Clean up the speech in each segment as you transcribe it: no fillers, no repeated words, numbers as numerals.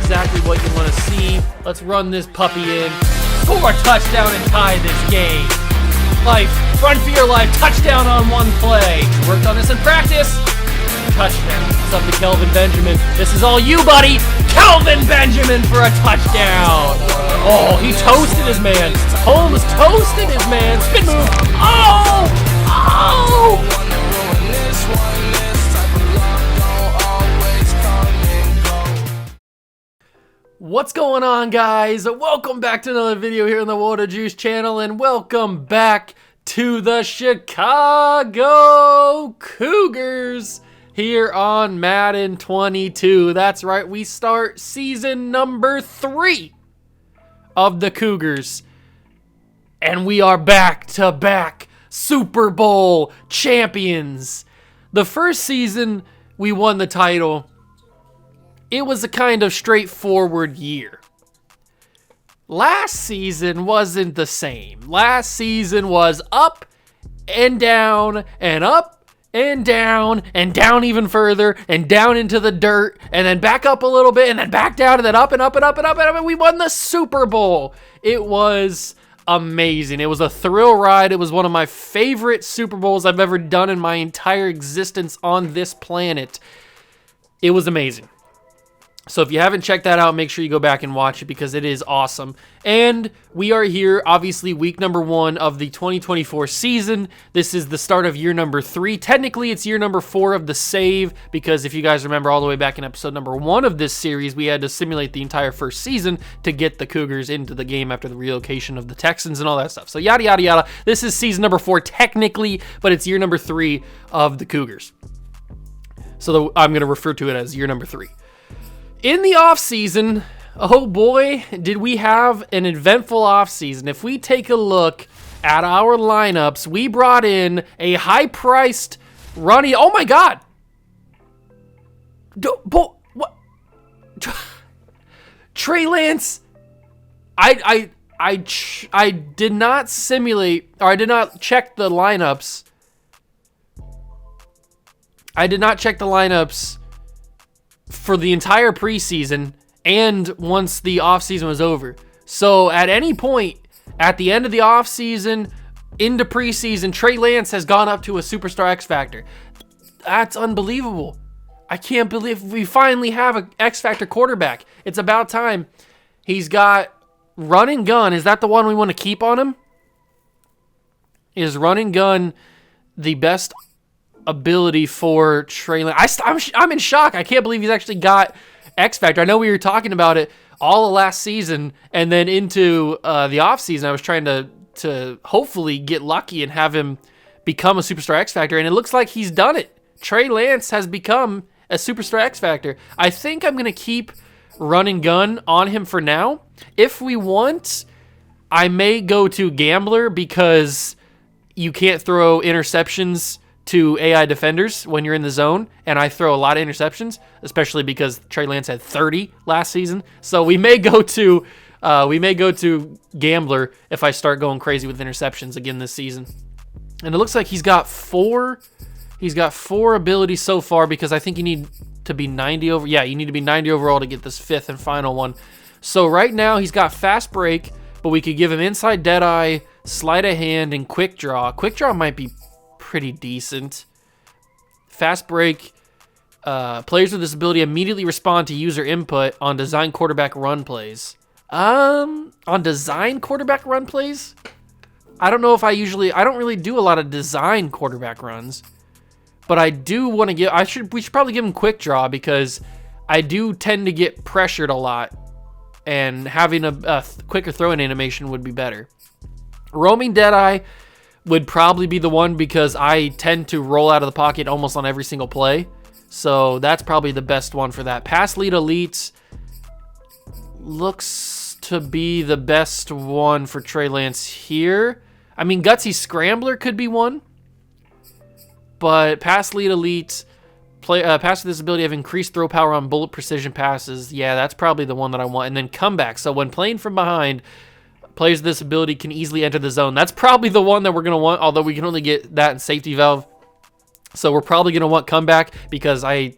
exactly what you want to see. Let's run this puppy in. Score a touchdown and tie this game. Life, run for your life, touchdown on one play. Worked on this in practice. Touchdown. It's up to Kelvin Benjamin. This is all you, buddy. Kelvin Benjamin for a touchdown. Oh, he toasted his man. Holmes toasted his man. Spin move. Oh! Oh! What's going on, guys? Welcome back to another video here on the Water Juice channel, and welcome back to the Chicago Cougars here on Madden 22. That's right, we start season number 3 of the Cougars, and we are back-to-back Super Bowl champions. The first season we won the title. It was a kind of straightforward year. Last season wasn't the same. Last season was up and down and up and down even further and down into the dirt and then back up a little bit and then back down and then up and up and up and up and up, and we won the Super Bowl. It was amazing. It was a thrill ride. It was one of my favorite Super Bowls I've ever done in my entire existence on this planet. It was amazing. So if you haven't checked that out, make sure you go back and watch it because it is awesome. And we are here, obviously, week number 1 of the 2024 season. This is the start of year number 3. Technically, it's year number 4 of the save because if you guys remember all the way back in episode number 1 of this series, we had to simulate the entire first season to get the Cougars into the game after the relocation of the Texans and all that stuff. So yada, yada, yada. This is season number 4 technically, but it's year number 3 of the Cougars. So I'm going to refer to it as year number 3. In the offseason, oh boy, did we have an eventful offseason. If we take a look at our lineups, we brought in a high-priced running... Oh my God! What? Trey Lance... I did not simulate, or I did not check the lineups. I did not check the lineups for the entire preseason and once the offseason was over. So at any point at the end of the offseason into preseason, Trey Lance has gone up to a superstar X Factor. That's unbelievable. I can't believe we finally have an X Factor quarterback. It's about time. He's got run and gun. Is that the one we want to keep on him? Is run and gun the best ability for Trey Lance? I'm in shock. I can't believe he's actually got X Factor. I know we were talking about it all of last season and then into the offseason. I was trying to hopefully get lucky and have him become a superstar X Factor, and it looks like he's done it. Trey Lance has become a superstar X Factor. I think I'm going to keep run and gun on him for now. If we want, I may go to Gambler because you can't throw interceptions to AI defenders when you're in the zone, and I throw a lot of interceptions, especially because Trey Lance had 30 last season. So we may go to Gambler if I start going crazy with interceptions again this season. And it looks like he's got 4 abilities so far because I think you need to be 90 over. Yeah, you need to be 90 overall to get this 5th and final one. So right now he's got fast break, but we could give him inside deadeye, sleight of hand, and quick draw. Quick draw might be pretty decent. Fast break. Players with this ability immediately respond to user input on design quarterback run plays. On design quarterback run plays? I don't know if I don't really do a lot of design quarterback runs, but I do want to give, we should probably give him quick draw because I do tend to get pressured a lot, and having a quicker throwing animation would be better. Roaming deadeye would probably be the one because I tend to roll out of the pocket almost on every single play. So that's probably the best one for that. Pass lead elite looks to be the best one for Trey Lance here. I mean, Gutsy Scrambler could be one. But pass lead elite, pass with this ability of increased throw power on bullet precision passes. Yeah, that's probably the one that I want. And then comeback. So when playing from behind, players with this ability can easily enter the zone. That's probably the one that we're going to want, although we can only get that in safety valve. So we're probably going to want comeback because I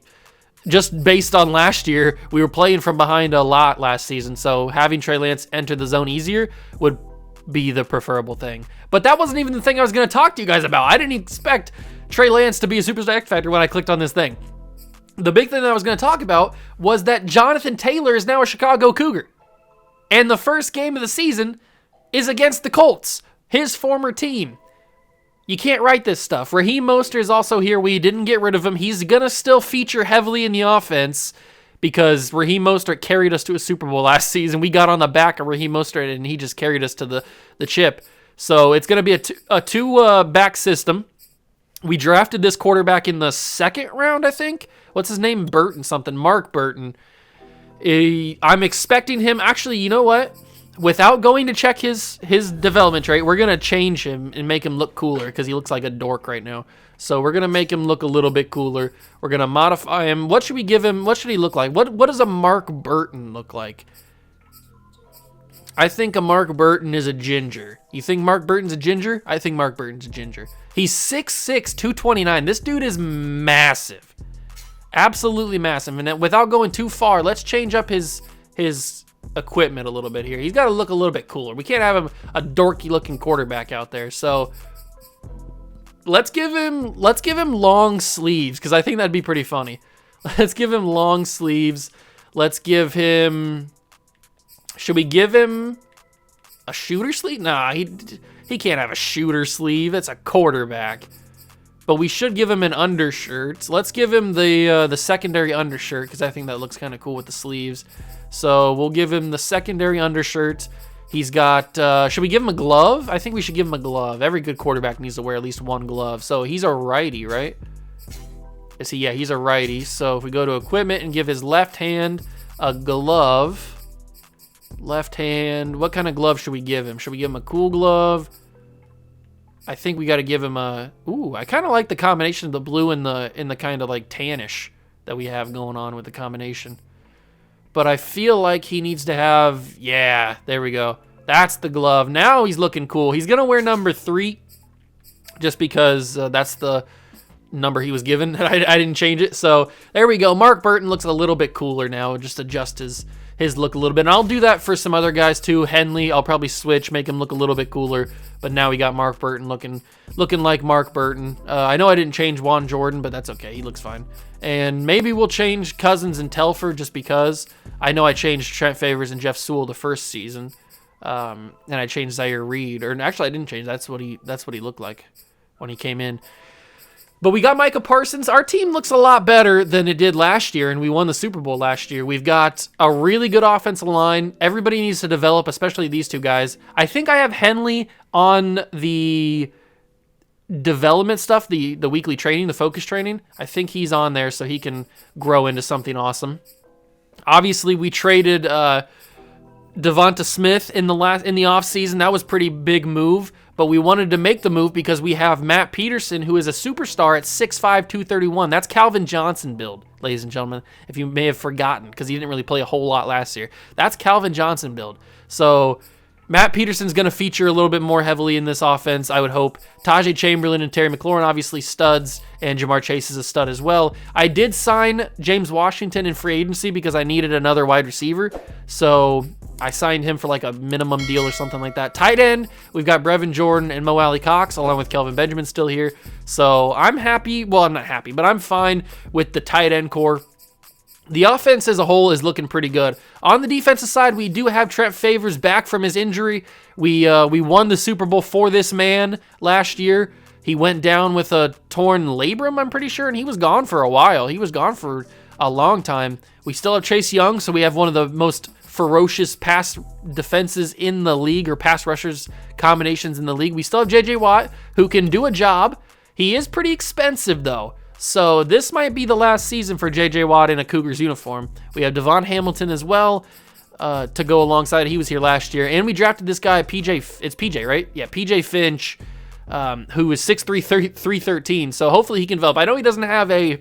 just based on last year, we were playing from behind a lot last season, so having Trey Lance enter the zone easier would be the preferable thing. But that wasn't even the thing I was going to talk to you guys about. I didn't expect Trey Lance to be a superstar X Factor when I clicked on this thing. The big thing that I was going to talk about was that Jonathan Taylor is now a Chicago Cougar. And the first game of the season is against the Colts, his former team. You can't write this stuff. Raheem Mostert is also here. We didn't get rid of him. He's going to still feature heavily in the offense because Raheem Mostert carried us to a Super Bowl last season. We got on the back of Raheem Mostert, and he just carried us to the chip. So it's going to be a two-back system. We drafted this quarterback in the second round, I think. What's his name? Burton something. Mark Burton. I'm expecting him. Actually, you know what? Without going to check his development trait, we're going to change him and make him look cooler because he looks like a dork right now. So we're going to make him look a little bit cooler. We're going to modify him. What should we give him? What should he look like? What does a Mark Burton look like? I think a Mark Burton is a ginger. You think Mark Burton's a ginger? I think Mark Burton's a ginger. He's 6'6", 229. This dude is massive. Absolutely massive. And without going too far, let's change up his equipment a little bit here. He's got to look a little bit cooler. We can't have him a dorky looking quarterback out there. So let's give him long sleeves because I think that'd be pretty funny. Let's give him long sleeves. Let's give him. Should we give him a shooter sleeve? Nah, he can't have a shooter sleeve. It's a quarterback. But we should give him an undershirt. Let's give him the secondary undershirt because I think that looks kind of cool with the sleeves. So we'll give him the secondary undershirt. He's got, should we give him a glove? I think we should give him a glove. Every good quarterback needs to wear at least one glove. So he's a righty, right? Is he? Yeah, he's a righty. So if we go to equipment and give his left hand a glove. Left hand, what kind of glove should we give him? Should we give him a cool glove? I think we got to give him a, ooh, I kind of like the combination of the blue and the kind of like tannish that we have going on with the combination. But I feel like he needs to have, yeah, there we go. That's the glove. Now he's looking cool. He's going to wear number 3 just because that's the number he was given. I didn't change it. So there we go. Mark Burton looks a little bit cooler now. Just adjust his look a little bit. And I'll do that for some other guys too. Henley, I'll probably switch, make him look a little bit cooler. But now we got Mark Burton looking like Mark Burton. I know I didn't change Juan Jordan, but that's okay. He looks fine. And maybe we'll change Cousins and Telford just because. I know I changed Trent Favors and Jeff Sewell the first season. And I changed Zaire Reed. Or actually, I didn't change. That's what he looked like when he came in. But we got Micah Parsons. Our team looks a lot better than it did last year, and we won the Super Bowl last year. We've got a really good offensive line. Everybody needs to develop, especially these two guys. I think I have Henley on the development stuff, the weekly training, the focus training. I think he's on there so he can grow into something awesome. Obviously, we traded Devonta Smith in the offseason. That was a pretty big move. But we wanted to make the move because we have Matt Peterson, who is a superstar at 6'5", 231. That's Calvin Johnson build, ladies and gentlemen, if you may have forgotten, because he didn't really play a whole lot last year. That's Calvin Johnson build. So Matt Peterson's going to feature a little bit more heavily in this offense, I would hope. Tajay Chamberlain and Terry McLaurin, obviously studs, and Jamar Chase is a stud as well. I did sign James Washington in free agency because I needed another wide receiver. So I signed him for like a minimum deal or something like that. Tight end, we've got Brevin Jordan and Mo Alley Cox, along with Kelvin Benjamin still here. So I'm happy. Well, I'm not happy, but I'm fine with the tight end core. The offense as a whole is looking pretty good. On the defensive side, we do have Trent Favors back from his injury. We won the Super Bowl for this man last year. He went down with a torn labrum, I'm pretty sure, and he was gone for a while. He was gone for a long time. We still have Chase Young, so we have one of the most ferocious pass defenses in the league, or pass rushers combinations in the league. We still have J.J. Watt, who can do a job. He is pretty expensive, though. So this might be the last season for J.J. Watt in a Cougars uniform. We have Devon Hamilton as well to go alongside. He was here last year. And we drafted this guy, it's PJ, right? Yeah, PJ Finch, who is 6'3", 313. So hopefully he can develop. I know he doesn't have a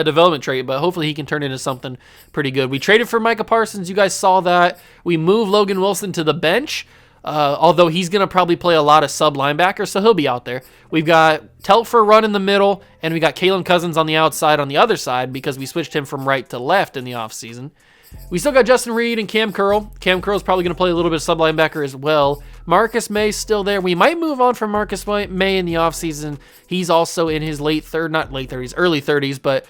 development trait, but hopefully he can turn into something pretty good. We traded for Micah Parsons. You guys saw that. We moved Logan Wilson to the bench. Although he's going to probably play a lot of sub linebacker, so he'll be out there. We've got Telfer run in the middle, and we got Kalen Cousins on the outside on the other side because we switched him from right to left in the offseason. We still got Justin Reed and Cam Curl. Cam Curl's probably going to play a little bit of sub linebacker as well. Marcus May's still there. We might move on from Marcus May in the offseason. He's also in his early 30s, but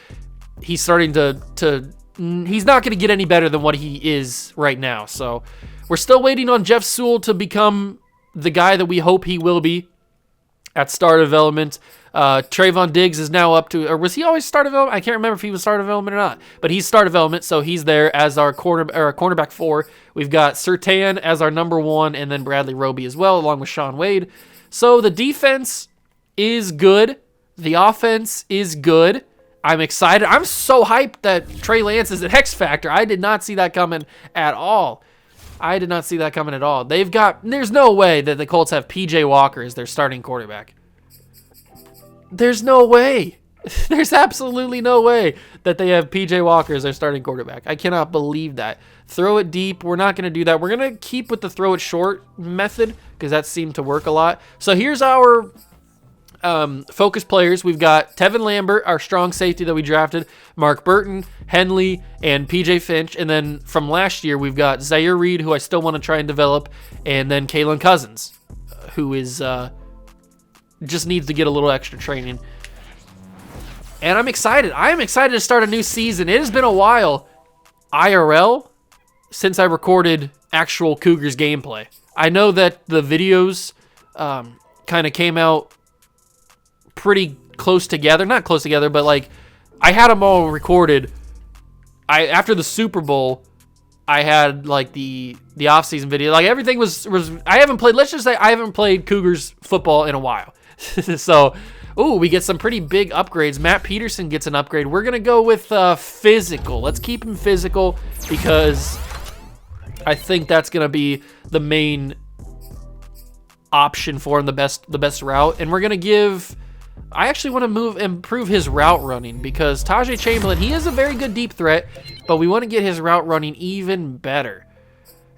he's starting to he's not going to get any better than what he is right now. So we're still waiting on Jeff Sewell to become the guy that we hope he will be at star development. Trayvon Diggs is now up to, or was he always star development? I can't remember if he was star development or not, but he's star development, so he's there as our cornerback 4. We've got Surtain as our number 1, and then Bradley Roby as well, along with Sean Wade. So the defense is good. The offense is good. I'm excited. I'm so hyped that Trey Lance is an X factor. I did not see that coming at all. There's no way that the Colts have PJ Walker as their starting quarterback. There's no way. There's absolutely no way that they have PJ Walker as their starting quarterback. I cannot believe that. Throw it deep. We're not going to do that. We're going to keep with the throw it short method because that seemed to work a lot. So here's our focus players. We've got Tevin Lambert, our strong safety that we drafted, Mark Burton, Henley, and PJ Finch. And then from last year, we've got Zaire Reed, who I still want to try and develop, and then Kalen Cousins, who is just needs to get a little extra training. And I'm excited. I am excited to start a new season. It has been a while, IRL, since I recorded actual Cougars gameplay. I know that the videos kind of came out pretty close together. Not close together, but like I had them all recorded. After the Super Bowl, I had like the off-season video. Like everything was I haven't played, let's just say I haven't played Cougars football in a while. So, we get some pretty big upgrades. Matt Peterson gets an upgrade. We're going to go with physical. Let's keep him physical because I think that's going to be the main option for him, the best route. And we're going to give, I actually want to improve his route running because Tajay Chamberlain, he is a very good deep threat, but we want to get his route running even better.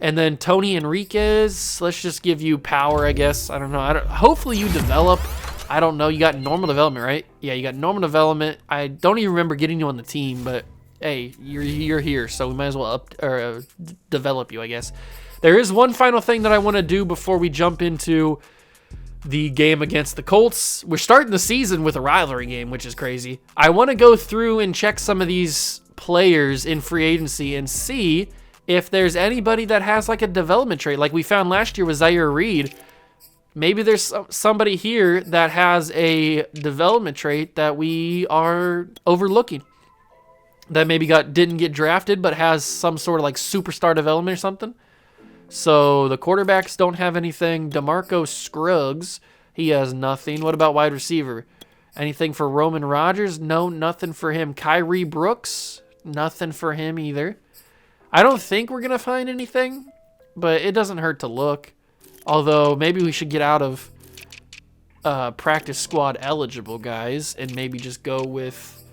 And then Tony Enriquez, let's just give you power, I guess. I don't know. Hopefully you develop. I don't know. You got normal development, right? Yeah, you got normal development. I don't even remember getting you on the team, but hey, you're here, so we might as well develop you, I guess. There is one final thing that I want to do before we jump into the game against the Colts. We're starting the season with a rivalry game, which is crazy. I want to go through and check some of these players in free agency and see if there's anybody that has like a development trait, like we found last year with Zaire Reed. Maybe there's somebody here that has a development trait that we are overlooking, that maybe didn't get drafted but has some sort of like superstar development or something. So the quarterbacks don't have anything. DeMarco Scruggs, he has nothing. What about wide receiver? Anything for Roman Rogers? No, nothing for him. Kyrie Brooks? Nothing for him either. I don't think we're going to find anything, but it doesn't hurt to look. Although, maybe we should get out of practice squad eligible guys and maybe just go with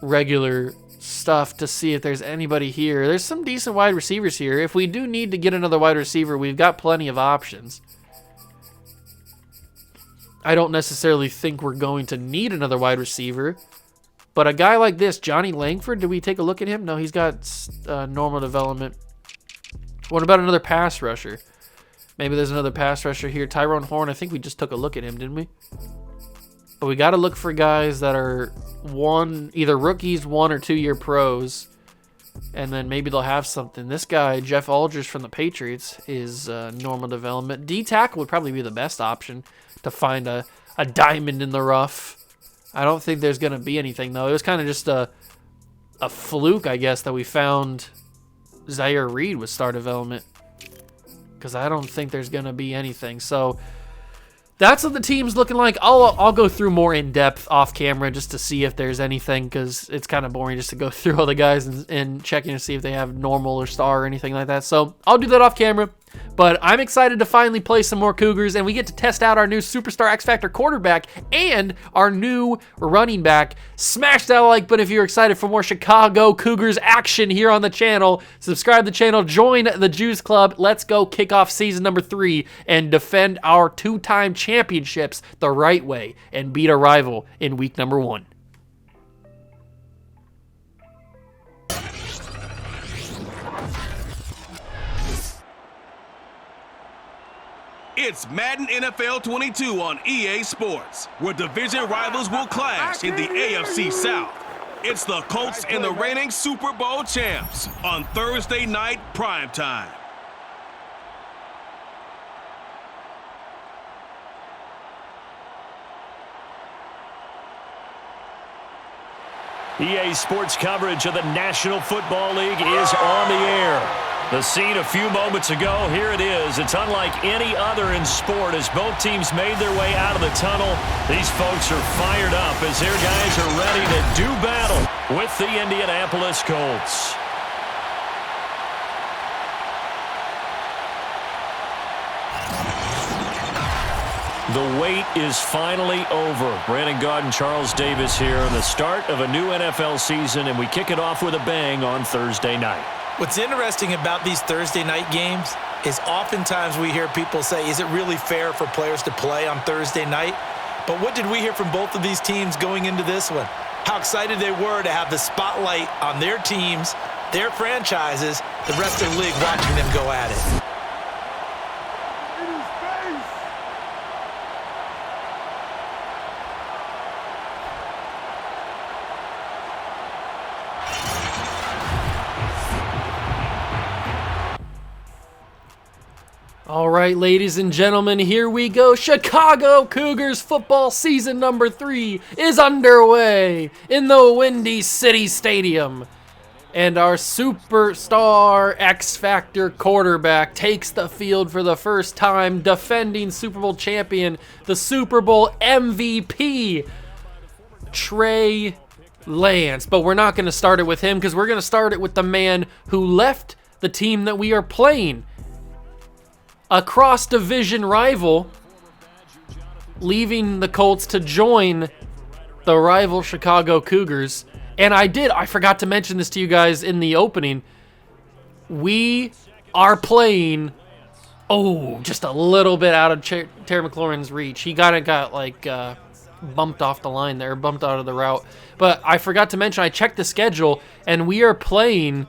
regular stuff to see if there's anybody here. There's some decent wide receivers here. If we do need to get another wide receiver, we've got plenty of options. I don't necessarily think we're going to need another wide receiver. But a guy like this, Johnny Langford, did we take a look at him? No, he's got normal development. What about another pass rusher? Maybe there's another pass rusher here. Tyrone Horn, I think we just took a look at him, didn't we? But we got to look for guys that are either rookies, 1 or 2 year pros, and then maybe they'll have something. This guy, Jeff Aldridge from the Patriots, is normal development. D-tackle would probably be the best option to find a diamond in the rough. I don't think there's going to be anything, though. It was kind of just a fluke, I guess, that we found Zaire Reed with star development, because I don't think there's going to be anything. So that's what the team's looking like. I'll go through more in depth off camera just to see if there's anything, because it's kind of boring just to go through all the guys and checking to see if they have normal or star or anything like that. So I'll do that off camera. But I'm excited to finally play some more Cougars, and we get to test out our new Superstar X Factor quarterback and our new running back. Smash that like button if you're excited for more Chicago Cougars action here on the channel. Subscribe to the channel, join the Juice Club. Let's go kick off season number 3 and defend our 2-time championships the right way and beat a rival in week number 1. It's Madden NFL 22 on EA Sports, where division rivals will clash in the AFC South. It's the Colts and the reigning Super Bowl champs on Thursday night primetime. EA Sports coverage of the National Football League is on the air. The scene a few moments ago, here it is. It's unlike any other in sport as both teams made their way out of the tunnel. These folks are fired up as their guys are ready to do battle with the Indianapolis Colts. The wait is finally over. Brandon Gaudin, Charles Davis here on the start of a new NFL season, and we kick it off with a bang on Thursday night. What's interesting about these Thursday night games is oftentimes we hear people say, is it really fair for players to play on Thursday night? But what did we hear from both of these teams going into this one? How excited they were to have the spotlight on their teams, their franchises, the rest of the league watching them go at it. All right, ladies and gentlemen, here we go. Chicago Cougars football season number 3 is underway in the Windy City Stadium. And our superstar X Factor quarterback takes the field for the first time, defending Super Bowl champion, the Super Bowl MVP, Trey Lance. But we're not going to start it with him because we're going to start it with the man who left the team that we are playing. A cross-division rival, leaving the Colts to join the rival Chicago Cougars. And I forgot to mention this to you guys in the opening. We are playing, just a little bit out of Terry McLaurin's reach. He got bumped off the line there, bumped out of the route. But I forgot to mention, I checked the schedule, and we are playing...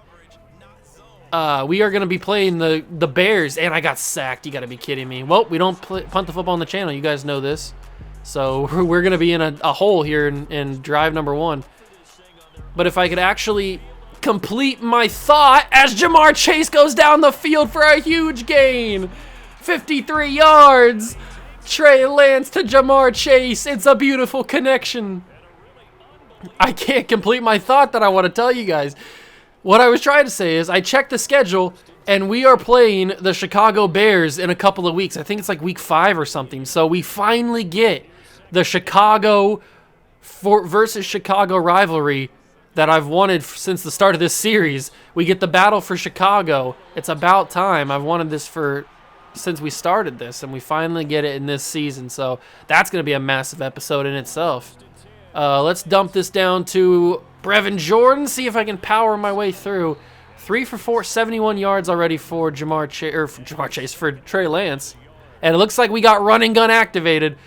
we are going to be playing the Bears, and I got sacked. You got to be kidding me. Well, we don't punt the football on the channel. You guys know this. So we're going to be in a hole here in drive number 1. But if I could actually complete my thought as Jamar Chase goes down the field for a huge gain. 53 yards. Trey Lance to Jamar Chase. It's a beautiful connection. I can't complete my thought that I want to tell you guys. What I was trying to say is I checked the schedule, and we are playing the Chicago Bears in a couple of weeks. I think it's like week 5 or something. So we finally get the Chicago versus Chicago rivalry that I've wanted since the start of this series. We get the battle for Chicago. It's about time. I've wanted this since we started this, and we finally get it in this season. So that's going to be a massive episode in itself. Let's dump this down to Brevin Jordan, see if I can power my way through. 3 for 4, 71 yards already for for Trey Lance. And it looks like we got running gun activated.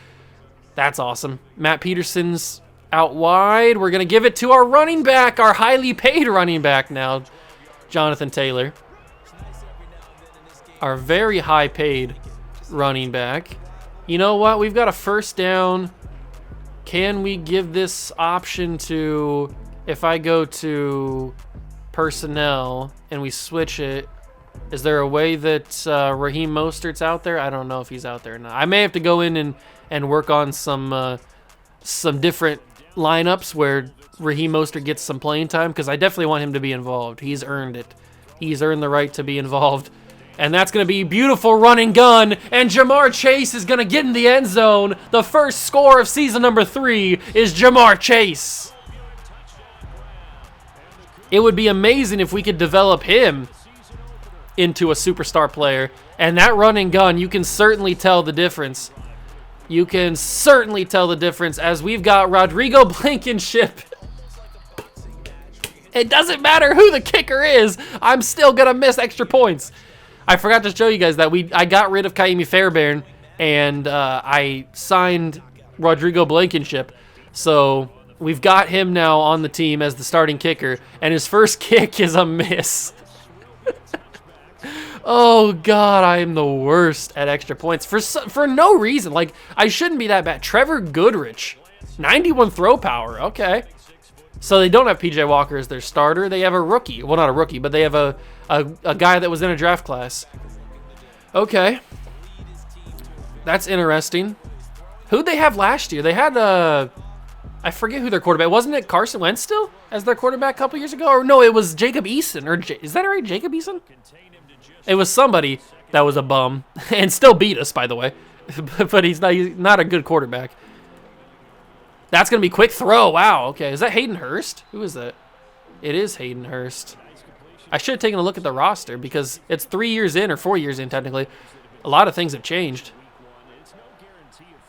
That's awesome. Matt Peterson's out wide. We're going to give it to our running back, our highly paid running back now, Jonathan Taylor. Our very high paid running back. You know what? We've got a first down. Can we give this option to... If I go to personnel and we switch it, is there a way that Raheem Mostert's out there? I don't know if he's out there or not. I may have to go in and work on some different lineups where Raheem Mostert gets some playing time, because I definitely want him to be involved. He's earned it. He's earned the right to be involved. And that's going to be beautiful running gun. And Jamar Chase is going to get in the end zone. The first score of season number 3 is Jamar Chase. It would be amazing if we could develop him into a superstar player. And that run and gun, you can certainly tell the difference. You can certainly tell the difference as we've got Rodrigo Blankenship. It doesn't matter who the kicker is. I'm still going to miss extra points. I forgot to show you guys that I got rid of Kaimi Fairbairn and I signed Rodrigo Blankenship. So we've got him now on the team as the starting kicker, and his first kick is a miss. Oh, God, I am the worst at extra points for no reason. Like, I shouldn't be that bad. Trevor Goodrich, 91 throw power. Okay. So they don't have P.J. Walker as their starter. They have a rookie. Well, not a rookie, but they have a guy that was in a draft class. Okay. That's interesting. Who'd they have last year? They had, I forget who their quarterback. Wasn't it Carson Wentz still as their quarterback a couple years ago? Or no, it was Jacob Eason. Is that right, Jacob Eason? It was somebody that was a bum and still beat us, by the way. But he's not a good quarterback. That's going to be quick throw. Wow, okay. Is that Hayden Hurst? Who is that? It is Hayden Hurst. I should have taken a look at the roster because it's 3 years in or 4 years in technically. A lot of things have changed.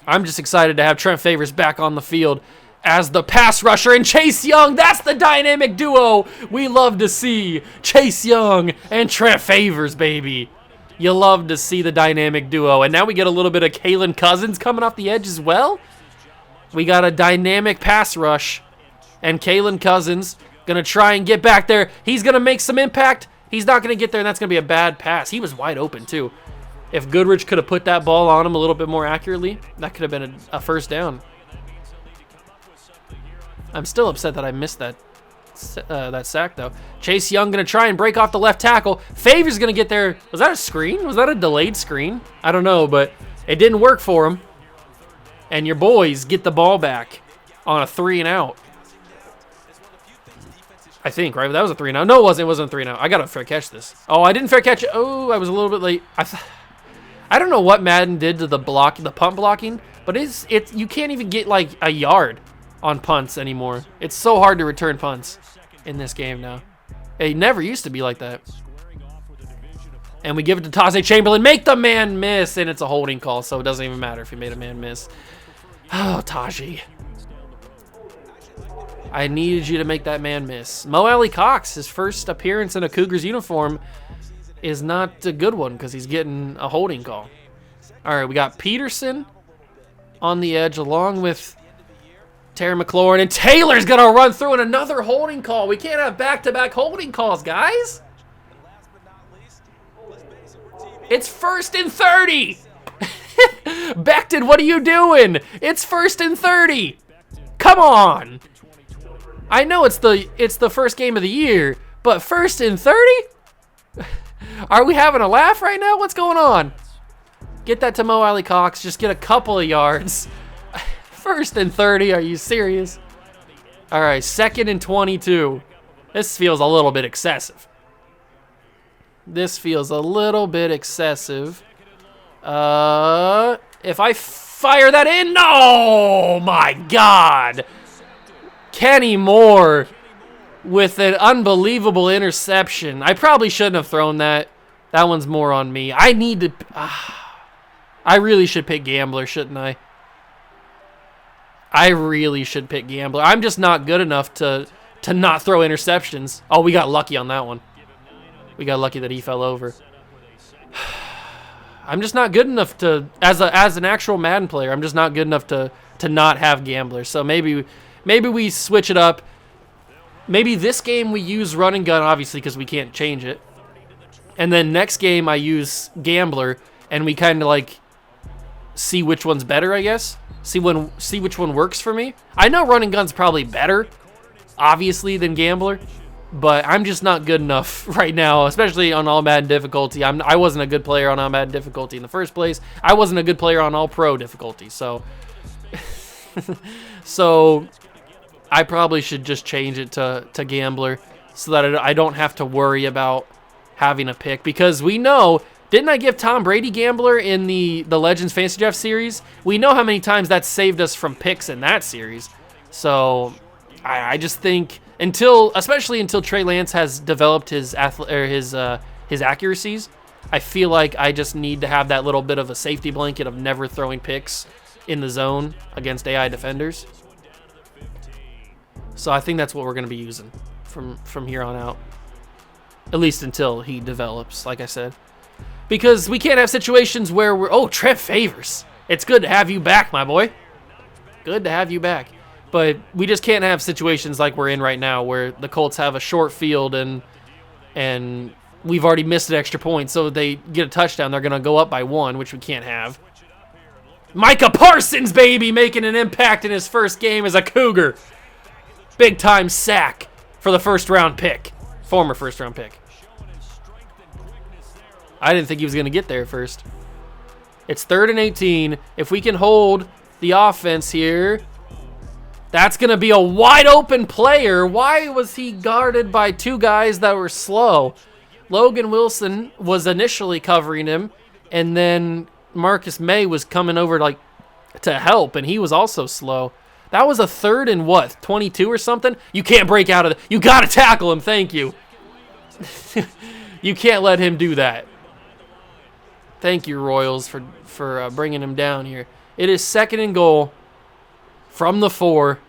I'm just excited to have Trent Favors back on the field as the pass rusher, and Chase Young. That's the dynamic duo we love to see. Chase Young and Trent Favors, baby. You love to see the dynamic duo. And now we get a little bit of Kalen Cousins coming off the edge as well. We got a dynamic pass rush, and Kalen Cousins going to try and get back there. He's going to make some impact. He's not going to get there, and that's going to be a bad pass. He was wide open, too. If Goodrich could have put that ball on him a little bit more accurately, that could have been a first down. I'm still upset that I missed that sack, though. Chase Young going to try and break off the left tackle. Favors going to get there. Was that a screen? Was that a delayed screen? I don't know, but it didn't work for him. And your boys get the ball back on a 3-and-out. I think, right? That was a 3-and-out. No, it wasn't. It wasn't a 3-and-out. I got to fair catch this. Oh, I didn't fair catch it. Oh, I was a little bit late. I don't know what Madden did to the punt blocking, but you can't even get like a yard on punts anymore. It's so hard to return punts in this game now. It never used to be like that. And we give it to Taze Chamberlain. Make the man miss, and it's a holding call, so it doesn't even matter if he made a man miss. Oh, Taji. I needed you to make that man miss. Mo Alley Cox, his first appearance in a Cougars uniform, is not a good one because he's getting a holding call. All right, we got Peterson on the edge along with Terry McLaurin, and Taylor's going to run through in another holding call. We can't have back-to-back holding calls, guys. It's 1st and 30. Becton, what are you doing? It's 1st and 30. Come on. I know it's the first game of the year, but 1st and 30? Are we having a laugh right now? What's going on? Get that to Mo Alley Cox. Just get a couple of yards. 1st and 30. Are you serious? All right, 2nd and 22. This feels a little bit excessive. This feels a little bit excessive. If I fire that in, oh my God. Kenny Moore with an unbelievable interception. I probably shouldn't have thrown that. That one's more on me. I need to... I really should pick Gambler, shouldn't I? I really should pick Gambler. I'm just not good enough to not throw interceptions. Oh, we got lucky on that one. We got lucky that he fell over. I'm just not good enough to, as an actual Madden player, I'm just not good enough to not have Gambler. So maybe we switch it up. Maybe this game we use run and gun, obviously, because we can't change it. And then next game I use Gambler, and we kind of like see which one's better, I guess. See which one works for me. I know run and gun's probably better, obviously, than Gambler. But I'm just not good enough right now, especially on All Madden difficulty. I wasn't a good player on All Madden difficulty in the first place. I wasn't a good player on All Pro difficulty. So, so I probably should just change it to Gambler so that I don't have to worry about having a pick. Because we know, didn't I give Tom Brady Gambler in the Legends Fantasy Draft series? We know how many times that saved us from picks in that series. So I just think... especially until Trey Lance has developed his his accuracies. I feel like I just need to have that little bit of a safety blanket of never throwing picks in the zone against AI defenders. So I think that's what we're going to be using from here on out. At least until he develops, like I said. Because we can't have situations where we're... Oh, Trent Favors. It's good to have you back, my boy. Good to have you back. But we just can't have situations like we're in right now where the Colts have a short field and we've already missed an extra point. So they get a touchdown. They're going to go up by 1, which we can't have. Micah Parsons, baby, making an impact in his first game as a Cougar. Big-time sack for the first-round pick. Former first-round pick. I didn't think he was going to get there first. It's 3rd and 18. If we can hold the offense here, that's going to be a wide-open player. Why was he guarded by 2 guys that were slow? Logan Wilson was initially covering him, and then Marcus May was coming over to help, and he was also slow. That was a 3rd and what, 22 or something? You can't break out of it. You got to tackle him. Thank you. You can't let him do that. Thank you, Royals, for bringing him down here. It is 2nd and goal from the 4.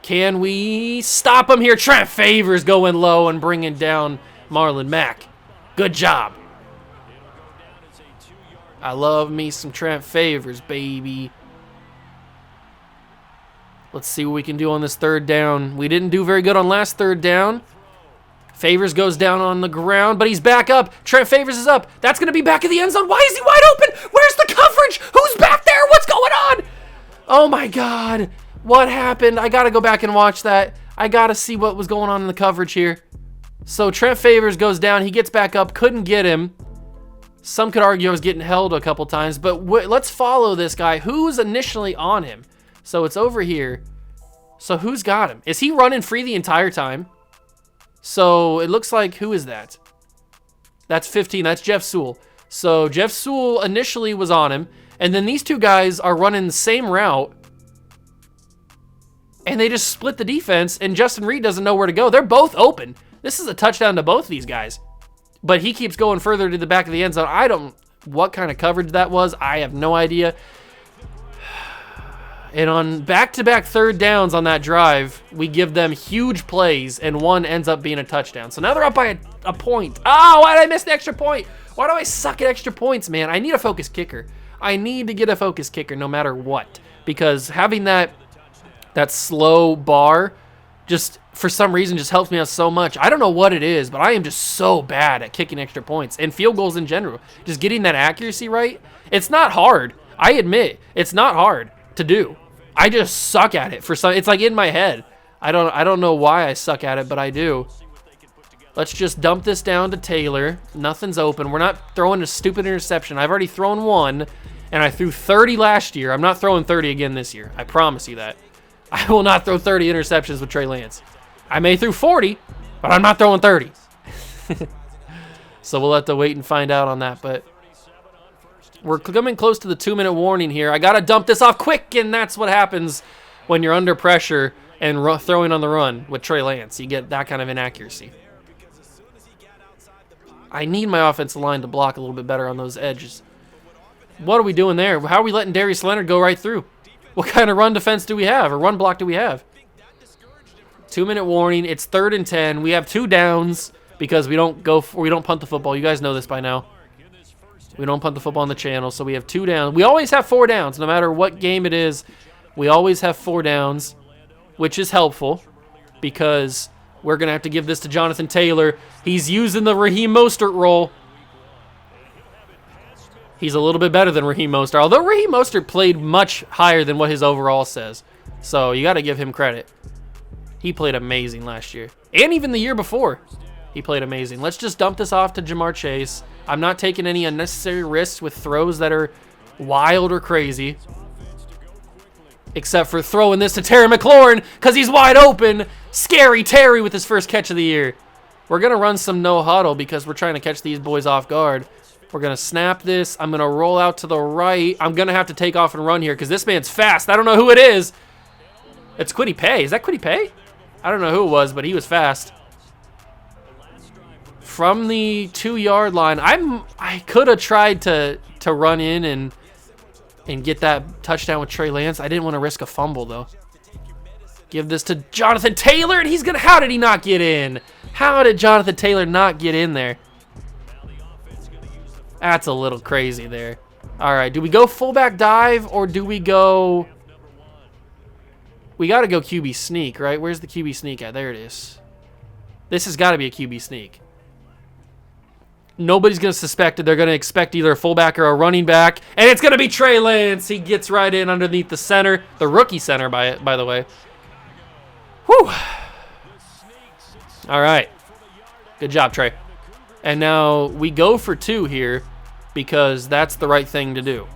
Can we stop him here? Trent Favors going low and bringing down Marlon Mack. Good job. I love me some Trent Favors, baby. Let's see what we can do on this 3rd down. We didn't do very good on last 3rd down. Favors goes down on the ground, but he's back up. Trent Favors is up. That's going to be back in the end zone. Why is he wide open? Where's the coverage? Who's back there? What's going on? Oh, my God. What happened? I got to go back and watch that. I got to see what was going on in the coverage here. So Trent Favors goes down. He gets back up. Couldn't get him. Some could argue I was getting held a couple times, but let's follow this guy. Who's initially on him? So it's over here. So who's got him? Is he running free the entire time? So it looks like, who is that? That's 15. That's Jeff Sewell. So Jeff Sewell initially was on him, and then these 2 guys are running the same route, and they just split the defense, and Justin Reed doesn't know where to go. They're both open. This is a touchdown to both these guys. But he keeps going further to the back of the end zone. What kind of coverage that was, I have no idea. And on back-to-back 3rd downs on that drive, we give them huge plays, and one ends up being a touchdown. So now they're up by a point. Oh, why did I miss the extra point? Why do I suck at extra points, man? I need a focus kicker. I need to get a focus kicker no matter what. Because having that slow bar just, for some reason, just helps me out so much. I don't know what it is, but I am just so bad at kicking extra points and field goals in general. Just getting that accuracy right. It's not hard. I admit, it's not hard to do. I just suck at it it's like in my head. I don't know why I suck at it, but I do. Let's just dump this down to Taylor. Nothing's open. We're not throwing a stupid interception. I've already thrown 1, and I threw 30 last year. I'm not throwing 30 again this year. I promise you that. I will not throw 30 interceptions with Trey Lance. I may throw 40, but I'm not throwing 30. So we'll have to wait and find out on that, but we're coming close to the 2-minute warning here. I got to dump this off quick, and that's what happens when you're under pressure and throwing on the run with Trey Lance. You get that kind of inaccuracy. I need my offensive line to block a little bit better on those edges. What are we doing there? How are we letting Darius Leonard go right through? What kind of run defense do we have, or run block do we have? 2-minute warning. It's 3rd and 10. We have 2 downs because we don't punt the football. You guys know this by now. We don't punt the football on the channel, so we have 2 downs. We always have 4 downs, no matter what game it is. We always have 4 downs, which is helpful because we're going to have to give this to Jonathan Taylor. He's using the Raheem Mostert role. He's a little bit better than Raheem Mostert, although Raheem Mostert played much higher than what his overall says. So you got to give him credit. He played amazing last year, and even the year before. He played amazing. Let's just dump this off to Jamar Chase. I'm not taking any unnecessary risks with throws that are wild or crazy. Except for throwing this to Terry McLaurin because he's wide open. Scary Terry with his first catch of the year. We're going to run some no huddle because we're trying to catch these boys off guard. We're going to snap this. I'm going to roll out to the right. I'm going to have to take off and run here because this man's fast. I don't know who it is. It's Kwity Paye. Is that Kwity Paye? I don't know who it was, but he was fast. from the 2-yard line. I could have tried to run in and get that touchdown with Trey Lance. I didn't want to risk a fumble, though. Give this to Jonathan Taylor, and he's going to... How did he not get in? How did Jonathan Taylor not get in there? That's a little crazy there. All right, do we go fullback dive, or do we go... We got to go QB sneak, right? Where's the QB sneak at? There it is. This has got to be a QB sneak. Nobody's going to suspect it. They're going to expect either a fullback or a running back. And it's going to be Trey Lance. He gets right in underneath the center. The rookie center, by the way. Whew. All right. Good job, Trey. And now we go for 2 here because that's the right thing to do.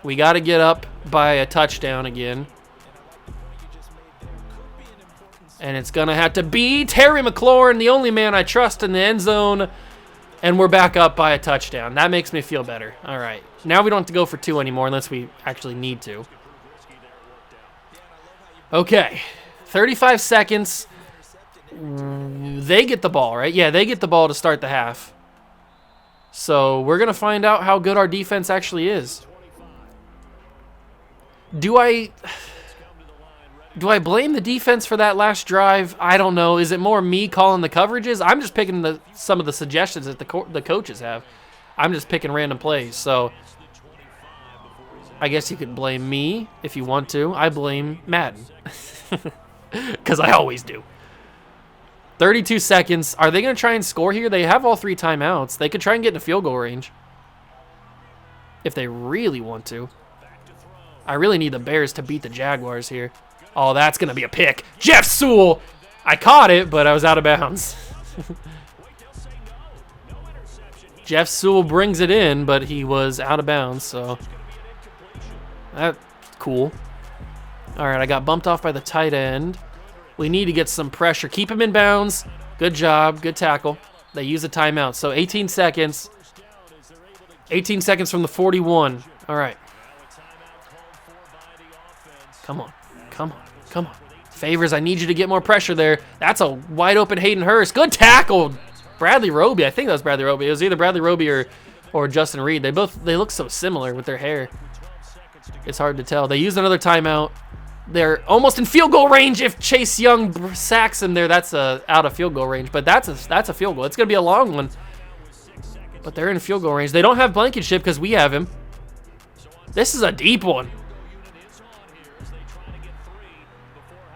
We got to get up by a touchdown again. And it's going to have to be Terry McLaurin, the only man I trust in the end zone. And we're back up by a touchdown. That makes me feel better. All right. Now we don't have to go for 2 anymore unless we actually need to. Okay. 35 seconds. They get the ball, right? Yeah, they get the ball to start the half. So we're going to find out how good our defense actually is. Do I blame the defense for that last drive? I don't know. Is it more me calling the coverages? I'm just picking some of the suggestions that the coaches have. I'm just picking random plays. So I guess you could blame me if you want to. I blame Madden because I always do. 32 seconds. Are they going to try and score here? They have all 3 timeouts. They could try and get into field goal range if they really want to. I really need the Bears to beat the Jaguars here. Oh, that's going to be a pick. Jeff Sewell. I caught it, but I was out of bounds. Jeff Sewell brings it in, but he was out of bounds, so that's cool. All right, I got bumped off by the tight end. We need to get some pressure. Keep him in bounds. Good job. Good tackle. They use a timeout, so 18 seconds. 18 seconds from the 41. All right. Come on. Come on. Come on. Favors, I need you to get more pressure there. That's a wide open Hayden Hurst. Good tackle. Bradley Roby. I think that was Bradley Roby. It was either Bradley Roby or Justin Reed. They look so similar with their hair. It's hard to tell. They use another timeout. They're almost in field goal range. If Chase Young sacks him there, that's out of field goal range. But that's a field goal. It's going to be a long one. But they're in field goal range. They don't have Blankenship because we have him. This is a deep one.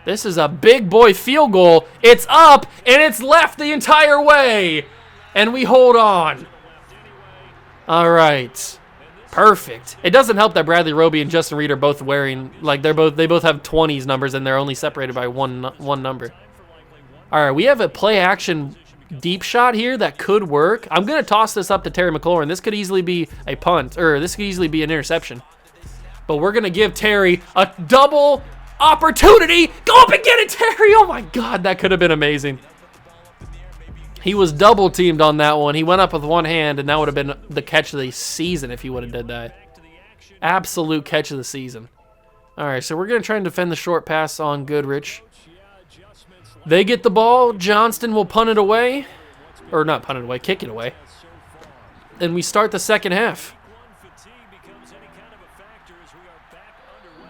This is a big boy field goal. It's up, and it's left the entire way. And we hold on. All right. Perfect. It doesn't help that Bradley Roby and Justin Reed are both wearing, like they both have 20s numbers, and they're only separated by one number. All right, we have a play action deep shot here that could work. I'm going to toss this up to Terry McLaurin. This could easily be a punt, or this could easily be an interception. But we're going to give Terry a double opportunity. Go up and get it, Terry. Oh, my God, that could have been amazing. He was double teamed on that one. He went up with one hand, and that would have been the catch of the season if he would have did that. Absolute catch of the season. All right, so we're going to try and defend the short pass on Goodrich. They get the ball. Johnston will punt it away. Or not punt it away, kick it away. And we start the second half.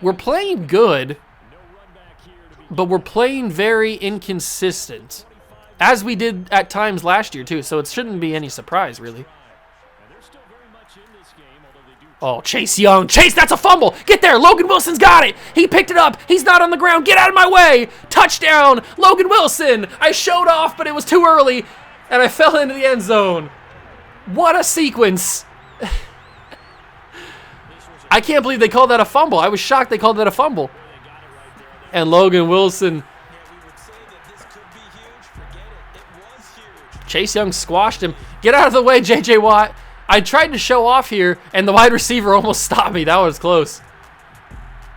We're playing good, but we're playing very inconsistent. As we did at times last year, too, so it shouldn't be any surprise, really. Oh, Chase Young. Chase, that's a fumble. Get there. Logan Wilson's got it. He picked it up. He's not on the ground. Get out of my way. Touchdown, Logan Wilson. I showed off, but it was too early, and I fell into the end zone. What a sequence. I can't believe they called that a fumble. I was shocked they called that a fumble. And Logan Wilson... Chase Young squashed him. Get out of the way, J.J. Watt. I tried to show off here, and the wide receiver almost stopped me. That was close.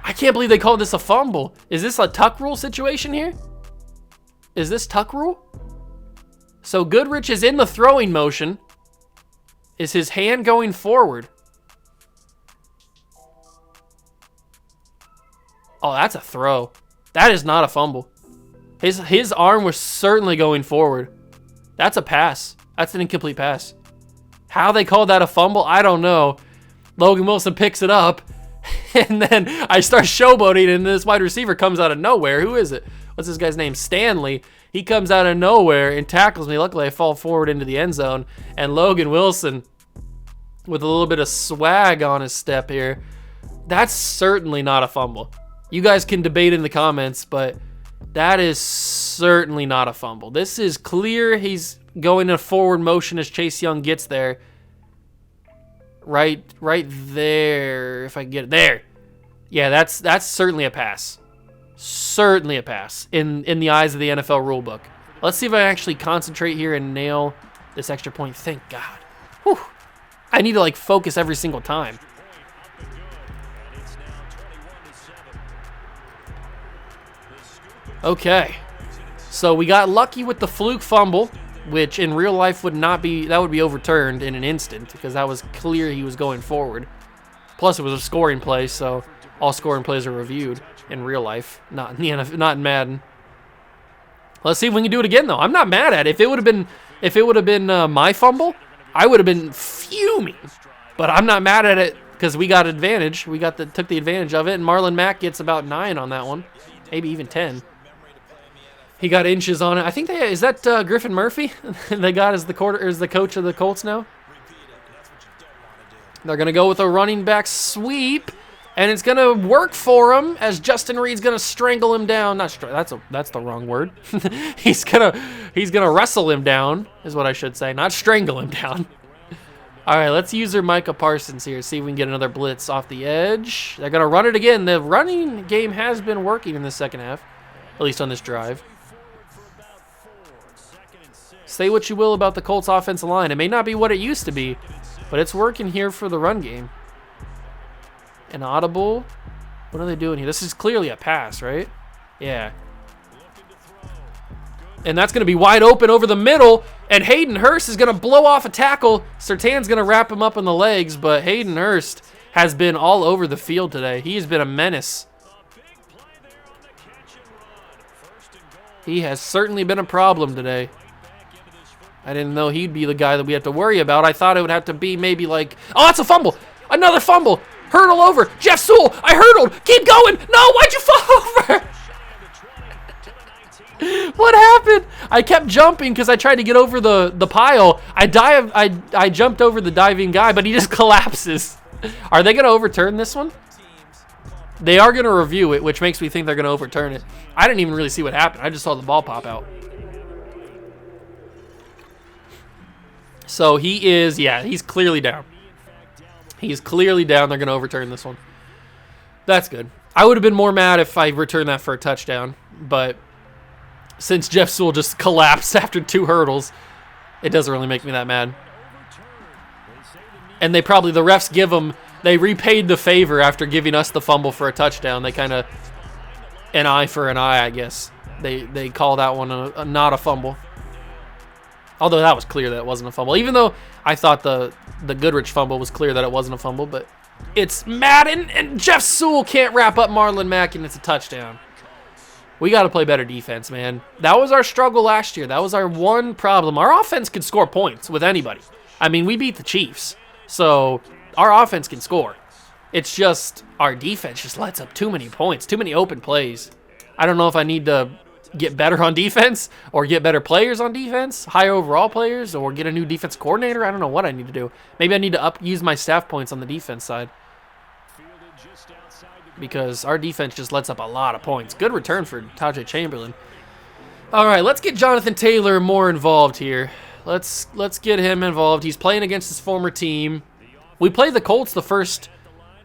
I can't believe they called this a fumble. Is this a tuck rule situation here? Is this tuck rule? So Goodrich is in the throwing motion. Is his hand going forward? Oh, that's a throw. That is not a fumble. His arm was certainly going forward. That's a pass. That's an incomplete pass. How they called that a fumble, I don't know. Logan Wilson picks it up, and then I start showboating, and this wide receiver comes out of nowhere. Who is it? What's this guy's name? Stanley. He comes out of nowhere and tackles me. Luckily, I fall forward into the end zone, and Logan Wilson, with a little bit of swag on his step here, that's certainly not a fumble. You guys can debate in the comments, but that is certainly not a fumble. This is clear he's going in a forward motion as Chase Young gets there. Right there, if I can get it. There. Yeah, that's certainly a pass. Certainly a pass in the eyes of the NFL rulebook. Let's see if I actually concentrate here and nail this extra point. Thank God. Whew. I need to, like, focus every single time. Okay, so we got lucky with the fluke fumble, which in real life would be overturned in an instant because that was clear he was going forward. Plus, it was a scoring play, so all scoring plays are reviewed in real life, not in the NFL, not in Madden. Let's see if we can do it again, though. I'm not mad at it. If it would have been my fumble, I would have been fuming. But I'm not mad at it because we got advantage. Took the advantage of it, and Marlon Mack gets about 9 on that one, maybe even 10. He got inches on it. I think is that Griffin Murphy they got as the coach of the Colts now. They're gonna go with a running back sweep, and it's gonna work for him as Justin Reed's gonna strangle him down. That's the wrong word. he's gonna wrestle him down is what I should say, not strangle him down. All right, let's use Micah Parsons here. See if we can get another blitz off the edge. They're gonna run it again. The running game has been working in the second half, at least on this drive. Say what you will about the Colts offensive line. It may not be what it used to be, but it's working here for the run game. An audible. What are they doing here? This is clearly a pass, right? Yeah. And that's going to be wide open over the middle, and Hayden Hurst is going to blow off a tackle. Surtain's going to wrap him up in the legs, but Hayden Hurst has been all over the field today. He has been a menace. He has certainly been a problem today. I didn't know he'd be the guy that we have to worry about. I thought it would have to be maybe like, oh, that's a fumble. Another fumble. Hurdle over. Jeff Sewell, I hurdled. Keep going. No, why'd you fall over? What happened? I kept jumping because I tried to get over the pile. I jumped over the diving guy, but he just collapses. Are they going to overturn this one? They are going to review it, which makes me think they're going to overturn it. I didn't even really see what happened. I just saw the ball pop out. So he's clearly down. He's clearly down. They're going to overturn this one. That's good. I would have been more mad if I returned that for a touchdown, but since Jeff Sewell just collapsed after 2 hurdles, it doesn't really make me that mad. And the refs they repaid the favor after giving us the fumble for a touchdown. They kind of, an eye for an eye, I guess. They call that one not a fumble. Although that was clear that it wasn't a fumble. Even though I thought the Goodrich fumble was clear that it wasn't a fumble. But it's Madden, and Jeff Sewell can't wrap up Marlon Mack, and it's a touchdown. We got to play better defense, man. That was our struggle last year. That was our one problem. Our offense could score points with anybody. I mean, we beat the Chiefs. So our offense can score. It's just our defense just lets up too many points, too many open plays. I don't know if I need to get better on defense or get better players on defense, higher overall players, or get a new defense coordinator. I don't know what I need to do. Maybe I need to use my staff points on the defense side because our defense just lets up a lot of points. Good return for Tajay Chamberlain. All right, let's get Jonathan Taylor more involved here. Let's get him involved. He's playing against his former team. We played the Colts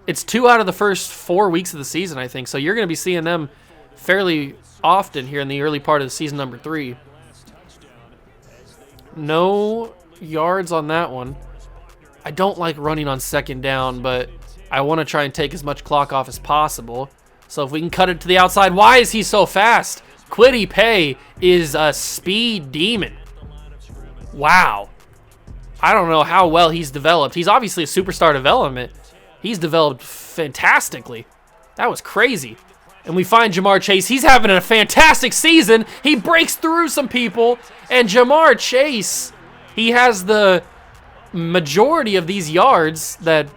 it's 2 out of the first 4 weeks of the season, I think. So you're going to be seeing them fairly often here in the early part of the season number 3. No yards on that one. I don't like running on second down, but I want to try and take as much clock off as possible. So if we can cut it to the outside. Why is he so fast? Kwity Paye is a speed demon. Wow. I don't know how well he's developed. He's obviously a superstar development. He's developed fantastically. That was crazy. And we find Jamar Chase. He's having a fantastic season. He breaks through some people. And Jamar Chase He has the majority of these yards that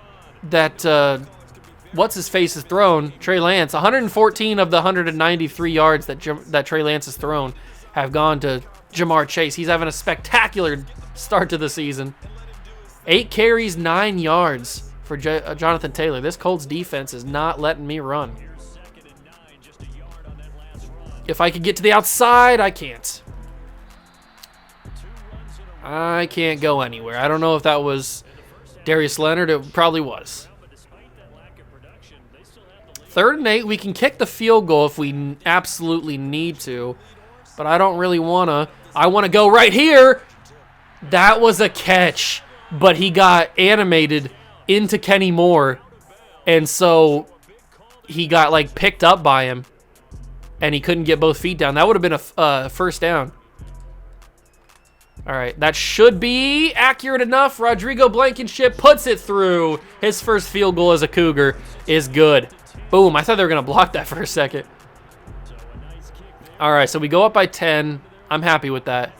what's-his-face has thrown, Trey Lance. 114 of the 193 yards that Trey Lance has thrown have gone to Jamar Chase. He's having a spectacular start to the season. 8 carries, 9 yards for Jonathan Taylor. This Colts defense is not letting me run. If I could get to the outside, I can't. I can't go anywhere. I don't know if that was Darius Leonard. It probably was. 3rd and 8. We can kick the field goal if we absolutely need to, but I don't really want to. I want to go right here. That was a catch, but he got animated into Kenny Moore, and so he got like picked up by him, and he couldn't get both feet down. That would have been a first down. All right, that should be accurate enough. Rodrigo Blankenship puts it through. His first field goal as a Cougar is good. Boom, I thought they were going to block that for a second. All right, so we go up by 10. I'm happy with that.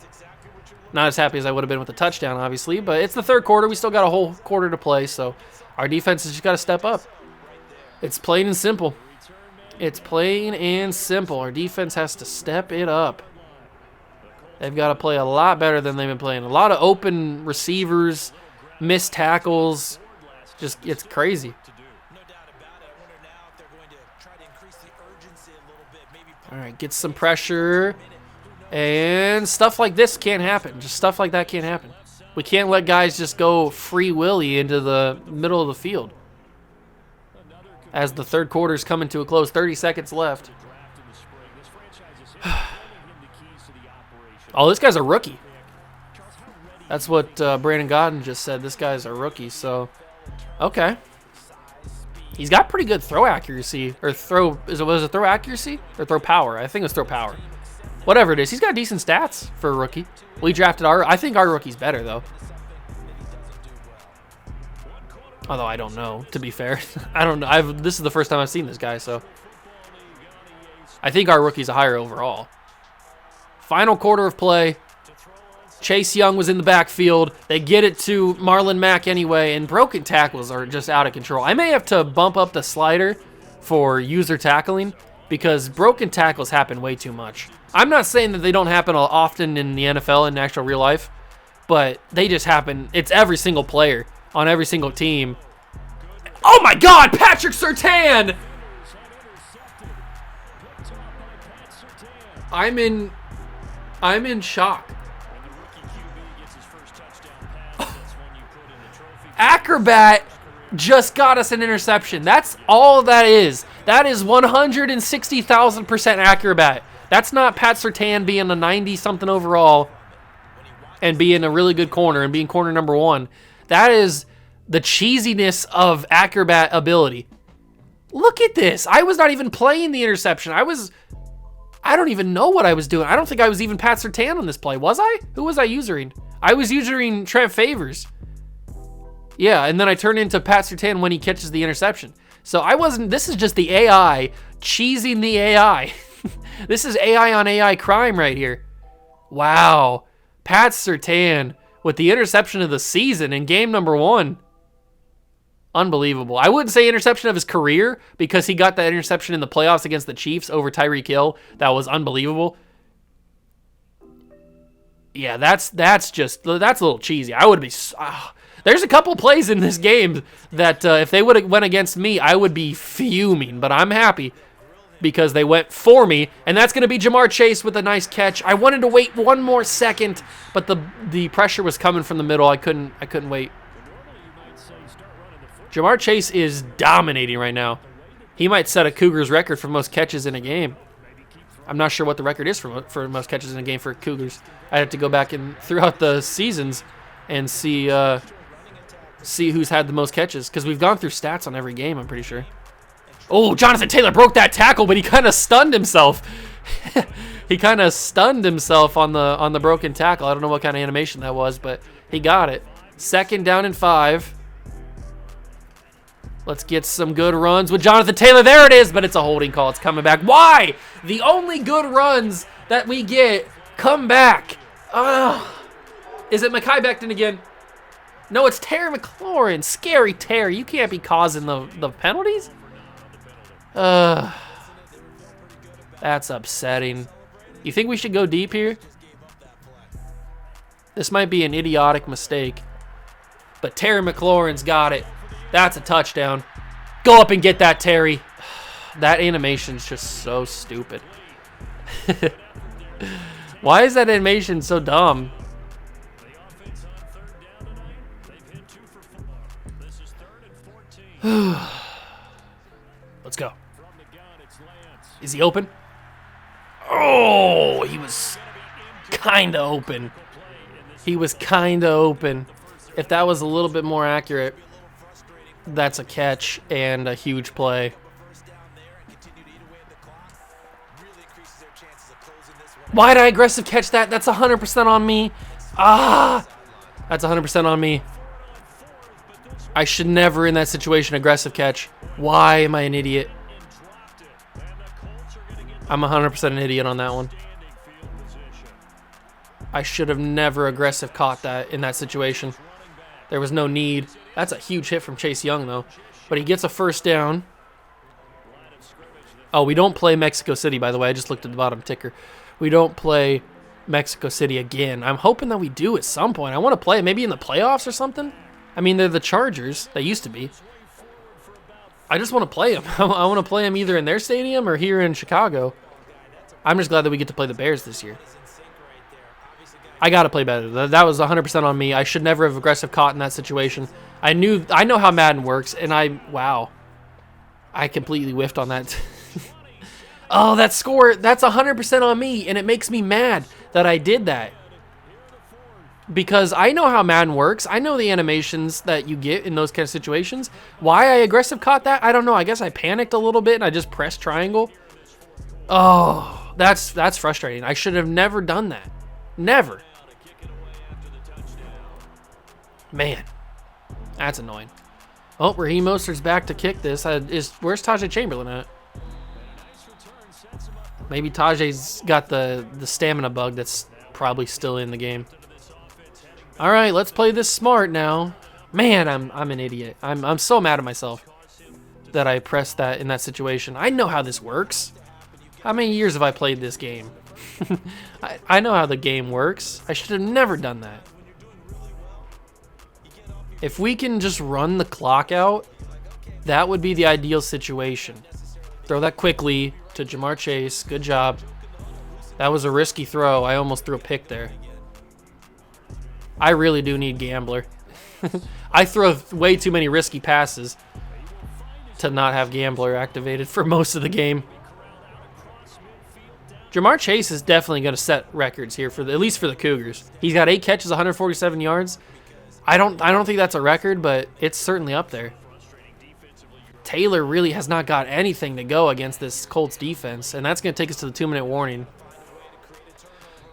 Not as happy as I would have been with the touchdown, obviously, but it's the 3rd quarter. We still got a whole quarter to play, so our defense has just got to step up. It's plain and simple. It's plain and simple. Our defense has to step it up. They've got to play a lot better than they've been playing. A lot of open receivers, missed tackles. Just, it's crazy. All right, get some pressure. And stuff like this can't happen. Just stuff like that can't happen. We can't let guys just go free willy into the middle of the field. As the 3rd quarter is coming to a close, 30 seconds left. Oh, this guy's a rookie. That's what Brandon Godden just said. This guy's a rookie, so okay. He's got pretty good throw accuracy, or was it throw accuracy or throw power? I think it was throw power. Whatever it is, he's got decent stats for a rookie. We drafted I think our rookie's better though. Although I don't know, to be fair. I don't know. This is the first time I've seen this guy, so I think our rookie's a higher overall. Final quarter of play. Chase Young was in the backfield. They get it to Marlon Mack anyway, and broken tackles are just out of control. I may have to bump up the slider for user tackling because broken tackles happen way too much. I'm not saying that they don't happen often in the NFL in actual real life, but they just happen. It's every single player on every single team. Oh my God, Patrick Surtain! I'm in shock. Acrobat just got us an interception. That's all that is. That is 160,000% Acrobat. That's not Pat Surtain being a 90-something overall and being a really good corner and being corner number 1. That is the cheesiness of Acrobat ability. Look at this. I was not even playing the interception. I don't even know what I was doing. I don't think I was even Pat Surtain on this play. Was I? Who was I using? I was using Trent Favors. Yeah, and then I turn into Pat Surtain when he catches the interception. So I wasn't, this is just the AI cheesing the AI. This is AI on AI crime right here. Wow. Pat Surtain with the interception of the season in game number 1. Unbelievable. I wouldn't say interception of his career because he got that interception in the playoffs against the Chiefs over Tyreek Hill. That was unbelievable. Yeah, that's a little cheesy. I would be... There's a couple plays in this game that if they would have went against me, I would be fuming. But I'm happy because they went for me, and that's going to be Jamar Chase with a nice catch. I wanted to wait one more second, but the pressure was coming from the middle. I couldn't wait. Jamar Chase is dominating right now. He might set a Cougars record for most catches in a game. I'm not sure what the record is for most catches in a game for Cougars. I'd have to go back and throughout the seasons and see who's had the most catches, because we've gone through stats on every game, I'm pretty sure. Oh, Jonathan Taylor broke that tackle, but he kind of stunned himself. He kind of stunned himself on the broken tackle. I don't know what kind of animation that was, but he got it. 2nd down and 5. Let's get some good runs with Jonathan Taylor. There it is, but it's a holding call. It's coming back. Why? The only good runs that we get come back. Is it Mekhi Becton again? No, it's Terry McLaurin. Scary Terry. You can't be causing the penalties. That's upsetting. You think we should go deep here? This might be an idiotic mistake. But Terry McLaurin's got it. That's a touchdown. Go up and get that, Terry. That animation's just so stupid. Why is that animation so dumb? Let's go. Is he open? Oh, he was kind of open. He was kind of open. If that was a little bit more accurate, that's a catch and a huge play. Why did I aggressive catch that? That's 100% on me. Ah, that's 100% on me. I should never in that situation aggressive catch. Why am I an idiot? I'm 100% an idiot on that one. I should have never aggressive caught that in that situation. There was no need. That's a huge hit from Chase Young, though. But he gets a first down. Oh, we don't play Mexico City, by the way. I just looked at the bottom ticker. We don't play Mexico City again. I'm hoping that we do at some point. I want to play maybe in the playoffs or something. I mean, they're the Chargers. They used to be. I just want to play them. I want to play them either in their stadium or here in Chicago. I'm just glad that we get to play the Bears this year. I got to play better. That was 100% on me. I should never have aggressive caught in that situation. I know how Madden works, and wow. I completely whiffed on that. Oh, that score, that's 100% on me, and it makes me mad that I did that. Because I know how Madden works. I know the animations that you get in those kind of situations. Why I aggressive caught that, I don't know. I guess I panicked a little bit, and I just pressed triangle. Oh, that's frustrating. I should have never done that. Never. Man, that's annoying. Oh, Raheem Mostert's back to kick this. Where's Tajay Chamberlain at? Maybe Tajay's got the stamina bug that's probably still in the game. All right, let's play this smart now. Man, I'm an idiot. I'm so mad at myself that I pressed that in that situation. I know how this works. How many years have I played this game? I know how the game works. I should have never done that. If we can just run the clock out, that would be the ideal situation. Throw that quickly to Jamar Chase. Good job. That was a risky throw. I almost threw a pick there. I really do need Gambler. I throw way too many risky passes to not have Gambler activated for most of the game. Jamar Chase is definitely going to set records here at least for the Cougars. He's got 8 catches, 147 yards. I don't think that's a record, but it's certainly up there. Taylor really has not got anything to go against this Colts defense, and that's going to take us to the 2-minute warning.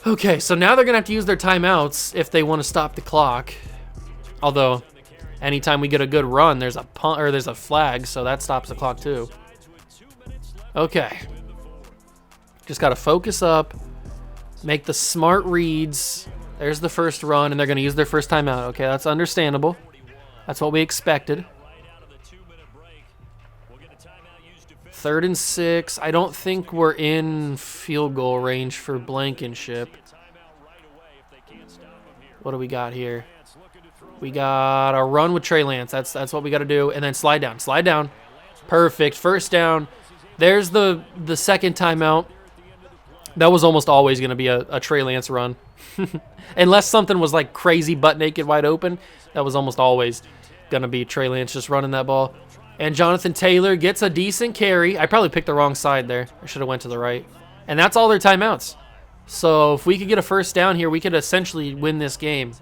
Okay, so now they're going to have to use their timeouts if they want to stop the clock. Although, anytime we get a good run, there's a punt or there's a flag, so that stops the clock too. Okay. Just got to focus up, make the smart reads. There's the first run, and they're going to use their first timeout. Okay, that's understandable. That's what we expected. 3rd and 6. I don't think we're in field goal range for Blankenship. What do we got here? We got a run with Trey Lance. That's what we got to do. And then slide down. Slide down. Perfect. First down. There's the second timeout. That was almost always going to be a Trey Lance run. Unless something was like crazy butt naked wide open, that was almost always going to be Trey Lance just running that ball. And Jonathan Taylor gets a decent carry. I probably picked the wrong side there. I should have went to the right. And that's all their timeouts. So if we could get a first down here, we could essentially win this game.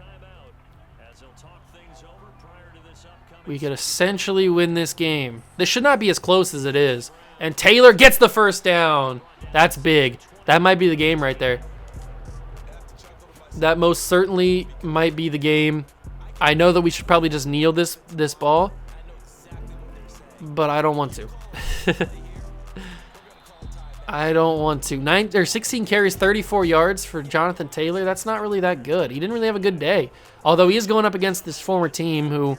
We could essentially win this game. This should not be as close as it is. And Taylor gets the first down. That's big. That might be the game right there. That most certainly might be the game. I know that we should probably just kneel this ball, but I don't want to. I don't want to. 16 carries, 34 yards for Jonathan Taylor. That's not really that good. He didn't really have a good day. Although he is going up against this former team who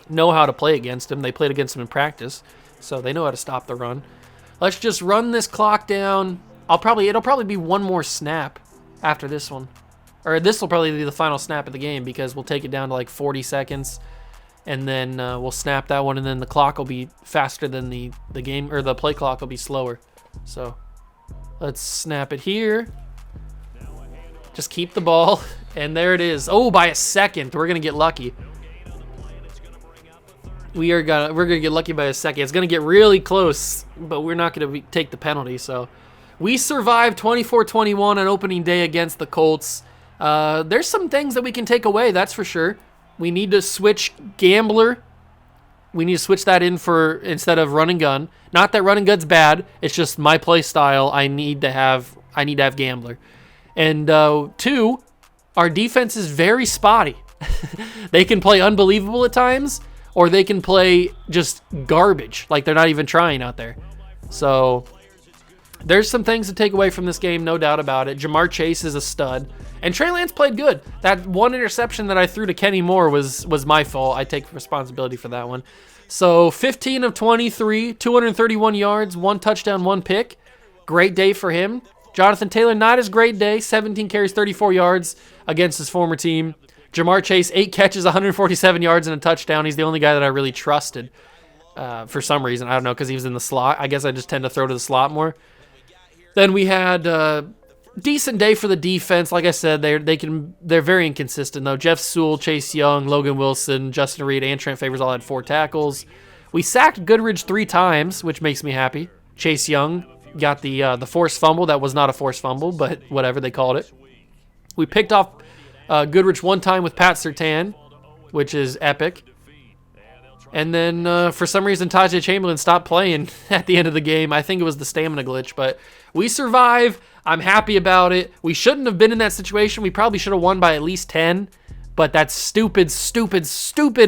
know how to play against him. They played against him in practice, so they know how to stop the run. Let's just run this clock down. It'll probably be one more snap after this one. Or this will probably be the final snap of the game because we'll take it down to like 40 seconds. And then we'll snap that one, and then the clock will be faster than the game, or the play clock will be slower. So let's snap it here. Just keep the ball, and there it is. Oh, by a second. We're gonna get lucky. We're gonna get lucky by a second. It's gonna get really close, but we're not gonna take the penalty. So we survived 24-21 on opening day against the Colts. There's some things that we can take away, that's for sure. We need to switch Gambler. We need to switch that in for instead of run and gun. Not that run and gun's bad. It's just my play style. I need to have Gambler. And 2, our defense is very spotty. They can play unbelievable at times, or they can play just garbage, like they're not even trying out there. So there's some things to take away from this game, no doubt about it. Jamar Chase is a stud. And Trey Lance played good. That one interception that I threw to Kenny Moore was my fault. I take responsibility for that one. So 15 of 23, 231 yards, 1 touchdown, 1 pick. Great day for him. Jonathan Taylor, not his great day. 17 carries, 34 yards against his former team. Jamar Chase, 8 catches, 147 yards, and a touchdown. He's the only guy that I really trusted for some reason. I don't know, because he was in the slot. I guess I just tend to throw to the slot more. Then we had decent day for the defense. Like I said, they're very inconsistent though. Jeff Sewell, Chase Young, Logan Wilson, Justin Reed, and Trent Favors all had 4 tackles. We sacked Goodridge 3 times, which makes me happy. Chase Young got the forced fumble. That was not a forced fumble, but whatever they called it. We picked off Goodrich 1 time with Pat Surtain, which is epic. And then for some reason, Tajay Chamberlain stopped playing at the end of the game. I think it was the stamina glitch, but we survive. I'm happy about it. We shouldn't have been in that situation. We probably should have won by at least 10, but that stupid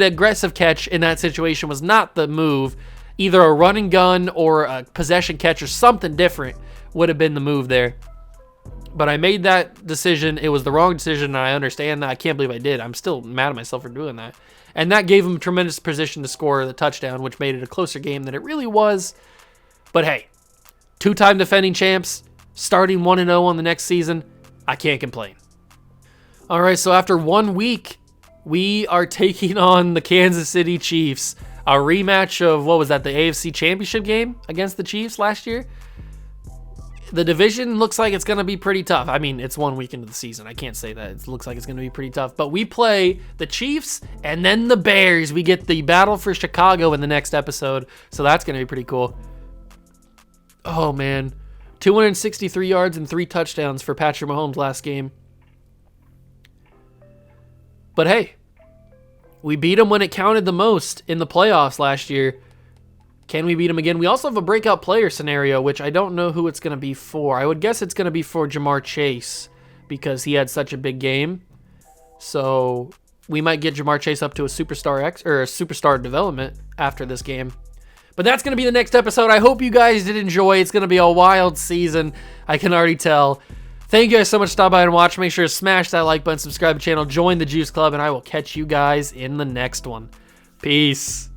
aggressive catch in that situation was not the move. Either a run and gun or a possession catch or something different would have been the move there. But I made that decision. It was the wrong decision, and I understand that. I can't believe I did. I'm still mad at myself for doing that. And that gave him tremendous position to score the touchdown, which made it a closer game than it really was. But hey, 2-time defending champs, starting 1-0 on the next season, I can't complain. All right, so after 1 week, we are taking on the Kansas City Chiefs. A rematch of, what was that, the AFC Championship game against the Chiefs last year? The division looks like it's going to be pretty tough. I mean, it's 1 week into the season. I can't say that. It looks like it's going to be pretty tough. But we play the Chiefs and then the Bears. We get the battle for Chicago in the next episode. So that's going to be pretty cool. Oh, man. 263 yards and 3 touchdowns for Patrick Mahomes last game. But hey, we beat him when it counted the most in the playoffs last year. Can we beat him again? We also have a breakout player scenario, which I don't know who it's going to be for. I would guess it's going to be for Jamar Chase because he had such a big game. So we might get Jamar Chase up to a superstar development after this game. But that's going to be the next episode. I hope you guys did enjoy. It's going to be a wild season. I can already tell. Thank you guys so much for stopping by and watching. Make sure to smash that like button, subscribe to the channel, join the Juice Club, and I will catch you guys in the next one. Peace.